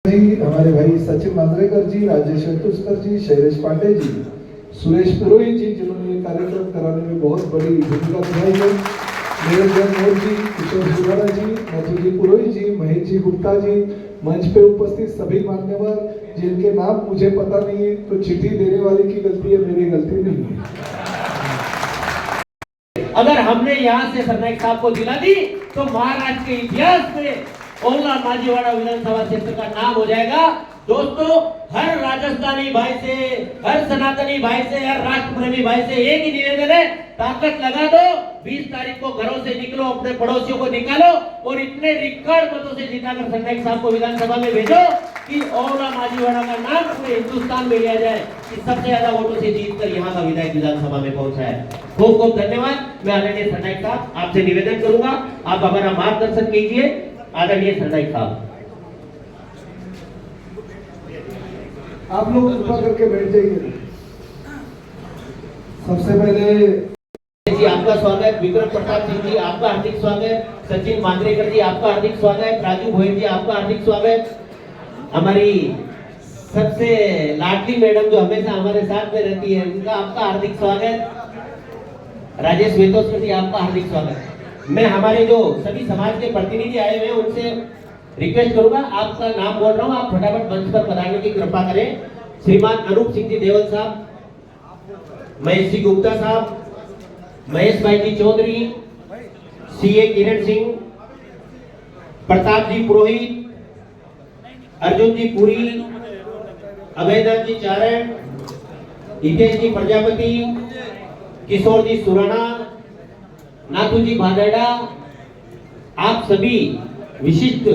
जी, हमारे भाई सचिन मांजरेकर जी, राजेश वेतुस्कर जी, शैलेश पांडे जी, सुरेश पुरोहित जी, जिन्होंने ये कार्यक्रम कराने में बहुत बड़ी भूमिका निभाई है, निरंजन मोर जी, किशोर शिवारा जी, मधु जी पुरोहित जी, महेश जी गुप्ता जी, मंच पे उपस्थित सभी मान्यवर जिनके नाम मुझे पता नहीं है, तो चिट्ठी देने वाले की गलती है, मेरी गलती नहीं है। अगर हमने यहाँ से सरनाईक साहब को दिला दी तो महाराष्ट्र के इतिहास में ओला माजीवाड़ा विधानसभा क्षेत्र का नाम हो जाएगा। दोस्तों, हर राजस्थानी भाई से, हर सनातनी भाई से, हर राष्ट्र प्रेमी भाई से एक ही निवेदन है, ताकत लगा दो। 20 तारीख को घरों से निकलो, अपने पड़ोसियों को निकालो और इतने रिकॉर्ड मतों से जिताकर सरनाईक साहब को विधानसभा में भेजो कि ओला माजीवाड़ा का नाम पूरे हिंदुस्तान में लिया जाए कि सबसे ज्यादा वोटों से जीतकर यहाँ का विधायक विधानसभा में पहुंचा है। खूब खूब धन्यवाद। मैं आदरणीय सरनाईक साहब आपसे निवेदन करूंगा, आप हमारा मार्गदर्शन कीजिए। आदरणीय सरनाईक साहब, आप लोग कृपा करके बैठ जाइए। सबसे पहले जी आपका स्वागत, विक्रम प्रताप सिंह जी आपका हार्दिक स्वागत, सचिन मांजरेकर जी आपका हार्दिक स्वागत, राजू भोयर जी आपका हार्दिक स्वागत, हमारी सबसे लाडली मैडम जो हमेशा हमारे साथ में रहती है उनका आपका हार्दिक स्वागत, राजेश वेतोस्कर जी आपका हार्दिक स्वागत। मैं हमारे जो सभी समाज के प्रतिनिधि आए हुए हैं उनसे रिक्वेस्ट करूंगा, आपका नाम बोल रहा हूं, आप फटाफट मंच पर पधारने की कृपा करें। श्रीमान अनूप सिंह जी देवल साहब, महेश जी गुप्ता साहब, महेश भाई जी चौधरी, सीए किरण सिंह, प्रताप जी पुरोहित, अर्जुन जी पुरी, अभयनाथ जी चारण, हितेश जी प्रजापति, किशोर जी सुराना, नाथू जी भादड़ा, आप सभी विशिष्ट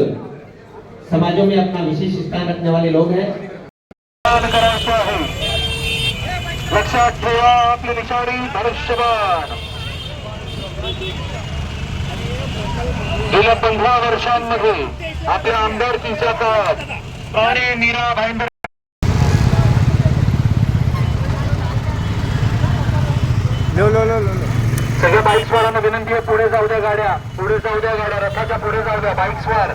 समाजों में अपना विशेष स्थान रखने वाले लोग हैं। लक्षात ठेवा आपली निशाणी धनुष्यबाण। गेल्या 15 वर्षांमध्ये आपल्या आमदारकीच्या काळात आणि मीरा भाईंदर सगळ्या बाईकस्वारांना विनंती आहे, पुढे जाऊ द्या गाड्या, पुढे जाऊ द्या गाड्या, रथाच्या पुढे जाऊ द्या, बाईकस्वार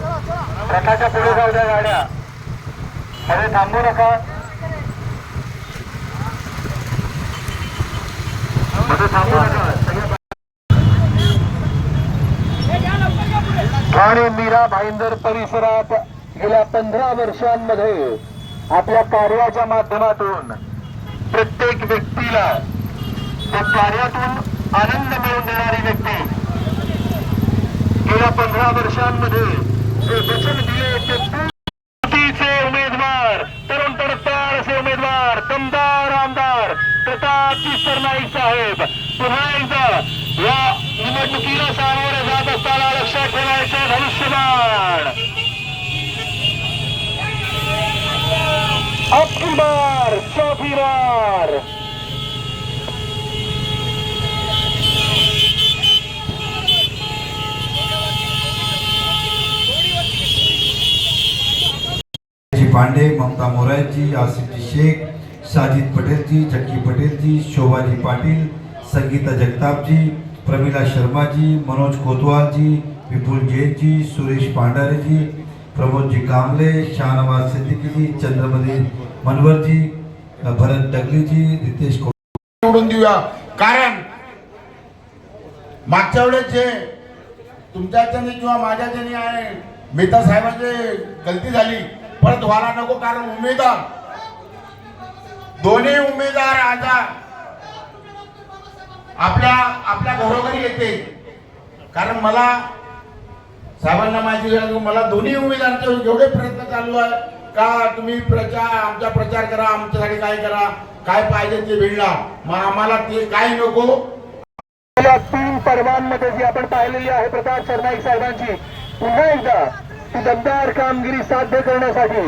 रथाच्या पुढे जाऊ द्या गाड्या, अरे थांबू नका, मध्ये थांबू नका। ठाणे मीरा भाईंदर परिसरात गेल्या 15 वर्षांमध्ये आपल्या कार्याच्या माध्यमातून प्रत्येक व्यक्तीला त्या कार्यातून आनंद मिळवून देणारी व्यक्ती, गेल्या 15 वर्षांमध्ये जे वचन दिले ते पूर्तीचे उमेदवार, तरुण तडफदार असे उमेदवार, दमदार आमदार प्रतापजी सरनाईक साहेब पुन्हा एकदा या निवडणुकीला सामोरे जात असताना लक्षात ठेवायचे धनुष्यबाण। अब की बार, चौथी बार पांडे, ममता मोराय जी, आसिफ जी शेख, साजिद पटेल जी, जक्की पटेल जी, शोभा जी पाटिल, संगीता जगताप जी, प्रमिला शर्मा जी, मनोज कोतवाल जी, विपुल जैन जी, सुरेश पांडारे जी, प्रमोद जी कामले, शाहनवाज सिद्दीकी जी, चंद्रमती मनवर जी, भरत डगली जी, रितेश निवडून देऊया। कारण मागच्या वेळेस जे तुमच्याच्याने किंवा माझ्याच्याने आहे मेहता साहेबांची गलती झाली, परत व्हायला नको। कारण उमेदवार दोन्ही उमेदवार आता आपल्या घरोघरी येते। कारण मला साहेबांना माहिती झाली, मला दोन्ही उमेदवारांचे एवढे प्रयत्न चालू आहे का तुम्ही आमचा प्रचार करा, आमच्यासाठी काय करा, काय पाहिजे ते मिळणार, मग आम्हाला ते काही नको। गेल्या 3 पर्वांमध्ये जी आपण पाहिलेली आहे प्रताप सरनाईक साहेबांची, पुन्हा एकदा ती दमदार कामगिरी साध्य करण्यासाठी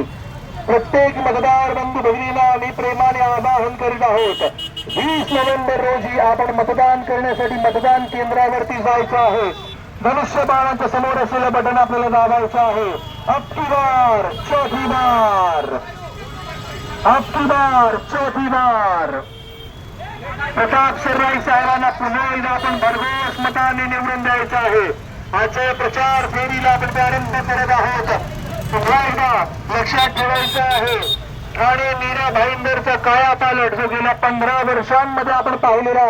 प्रत्येक मतदार बंधू भगिनीला मी प्रेमाने आवाहन करीत आहोत। 20 नोव्हेंबर रोजी आपण मतदान करण्यासाठी मतदान केंद्रावरती जायचं आहे। धनुष्यबाणाच्या समोर असलेलं बटन आपल्याला दाबायचं आहे। अब की बार, चौथी बार, अब की बार, चौथी बार प्रताप सरनाईक साहेबांना पुन्हा एकदा आपण भरघोस मताने निवडून द्यायचं आहे। आजच्या प्रचार फेरीला आपण प्रारंभ करत आहोत। पुन्हा एकदा लक्षात ठेवायचं आहे, ठाणे मीरा भाईंदरचा काया पालट जो गेल्या 15 वर्षांमध्ये आपण पाहिलेला